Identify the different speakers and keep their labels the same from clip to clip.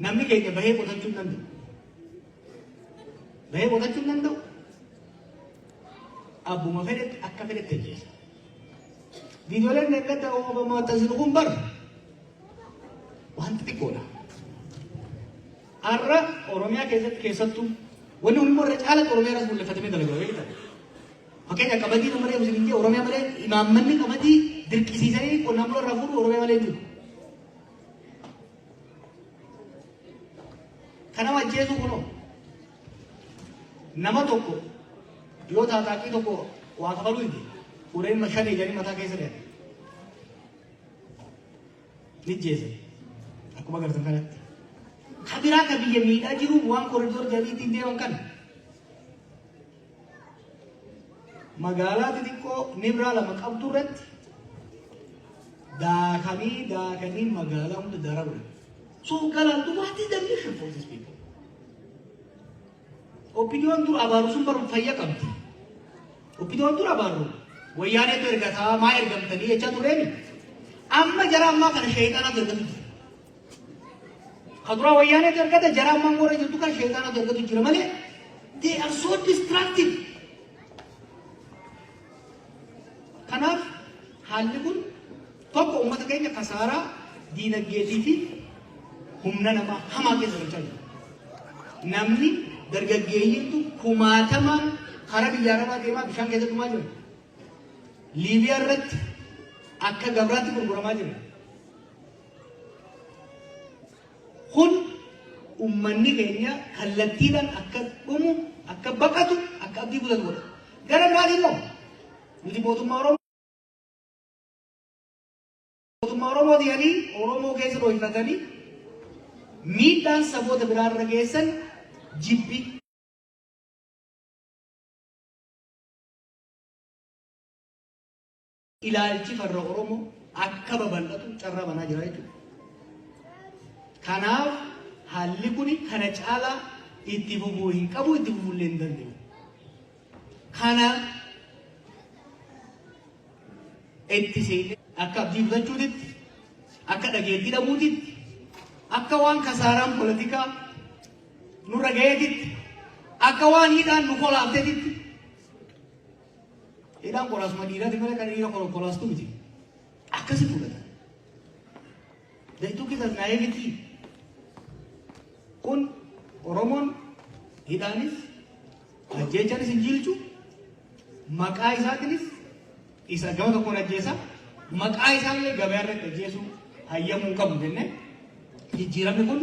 Speaker 1: namni keenya bahee qotachuu hin danda'u. Bahee qotachuu hin danda'u. Abbuma fedhetti akka fedhetti ajjeesa. Viidiyooleen eeggata uumama taasisu kun bar wanti xiqqoodha. Har'a Oromiyaa keessattuu wanni hundi irra caalatti Oromiyaa irratti mul'ifatamee dalagaa beekta. Fakkeenya qamadii nama malee muslimiin Oromiyaa malee imaammanni qamadii dirqisiisanii qonnaan bulaa irraa fuudhu Oromiyaa malee jiru. Kana ajjeesu kunoo nama tokko yoo taataaqii tokko waa kafaluu hin ureen mashaan ijanii mataa keessa dheera. Ni jeesa akkuma agartan kanatti. Kabiraa ka biyya miidhaa jiru waan koriidoor jadiitiin deeman kana. Magaalaa xixiqqoo Nibraa lama qabdu irratti daakanii magaalaa hunda dararu. So galantu what is the mission for these people? Opinion dur abaru sun baru fayya qabdi. Opinion dur abaru wayyaane to ergata maa ergamtani jecha tureemi. Amma jara amma kana shaytaana ergatu. Kadura wayyaane to ergata jara amma ngore jirtu kan shaytaana ergatu jira malee they are so destructive. Kanaaf haalli kun tokko uummata keenya kasaaraa diinagdeetii fi humna namaa hamaa keessa galchaa jira. Namni dargaggeeyyiintu kumaatamaan karaa biyya arabaa deemaa bishaan keessa dhumaa jira. Liibiyaa irratti akka gabraatti gurguramaa jira. Kun uummanni keenya kallattiidhaan akka dhumu, akka baqatu, akka abdii kutatu godha. Gara maaliin moo? Nuti mootummaa Oromoo ta'anii Oromoo keessa dhohifatanii miidhaan saboota biraarra geessan jibbi. Ilaalchi farra Oromoo akka babal'atu carraa banaa jira jechuudha. Kanaaf haalli kun kana caalaa itti fufuu hin qabu, itti fufuu illee hin danda'u. Kana itti seenee akka abdii kutachuutitti, akka dhageettii dhabuutitti, akka waan kasaaraan poolitikaa nurra ga'eetitti, akka waan hidhaan nu kolaafteetitti. Hidhaan kolaasuma dhiiraati malee kan dhiira kolaastu miti. Akkasi fudhatan. Daytuu keessas naayee miti. Kun Oromoon hidhaanis ajjeechaanis hin jiilchu. Maqaa isaatiinis isa gama tokkoon ajjeesa. Maqaa isaallee gabaa irratti ajjeesuu hayyamuu qabu jennee jijjiiramni kun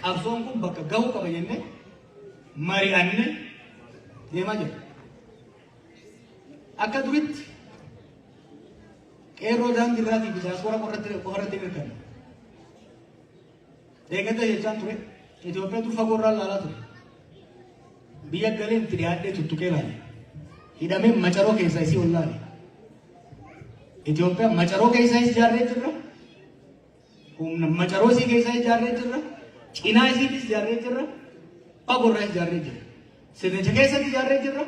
Speaker 1: qabsoon kun bakka gahuu qaba jennee mari'annee deemaa jira. Akka duritti qeerroo daandii irraatii bisaasora qofarratti mirkanna. Eegata jechaan ture Itoophiyaatu fagoo irraa ilaalaa ture. Biyya galee itti dhiyaadhee tuttuqee ilaale. Hidhamee macaroo keessaa isii ol laale. Itoophiyaa macaroo keessaa is ijaarree jirra. Humna macaroo isii keessaa ijaarree jirra. Cinaa isiitis ijaarree jirra. Fagoo irraa ijaarree jirra. Sirnicha keessatti ijaarree jirra.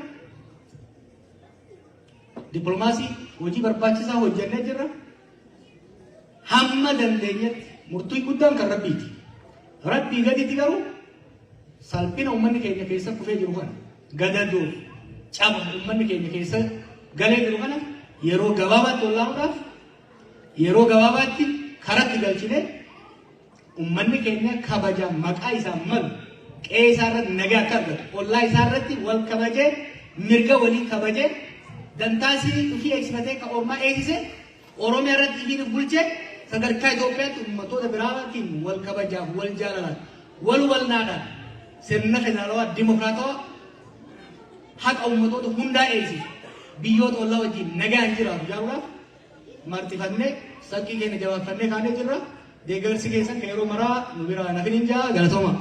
Speaker 1: Diplomaasii hojii barbaachisaa hojjannee jirra. Hamma dandeenyetti murtii guddaan kan Rabbiiti. Rabbii gaditti garuu salphina uummanni keenya keessa kufee jiru kana gadadoof caba uummanni keenya keessa galee jiru kana yeroo gabaabaatti ollaanuudhaaf yeroo gabaabaatti karatti galchine uummanni keenya kabaja maqaa isaa malu qe'ee isaa irratti nagaa akka argatu ollaa isaa irratti wal kabajee mirga walii kabajee dantaasii ofii eegsifatee ka ormaa eegsise Oromiyaa irratti ifiin bulchee sadarkaa Itoophiyaatti uummattoota biraatiin wal kabajaaf wal jaalalaan wal naadhaan sirna federaalawaa dimokiraatawaa haqa uummattoota hundaa eegsisu biyyoota ollaa wajjin nagaan jiraatu ijaaruudhaaf martifannee sakkii keenya jabaafannee kaanee jirra. Deeggarsi keessan kan yeroo maraa nu biraa nafin hin jaa galatooma.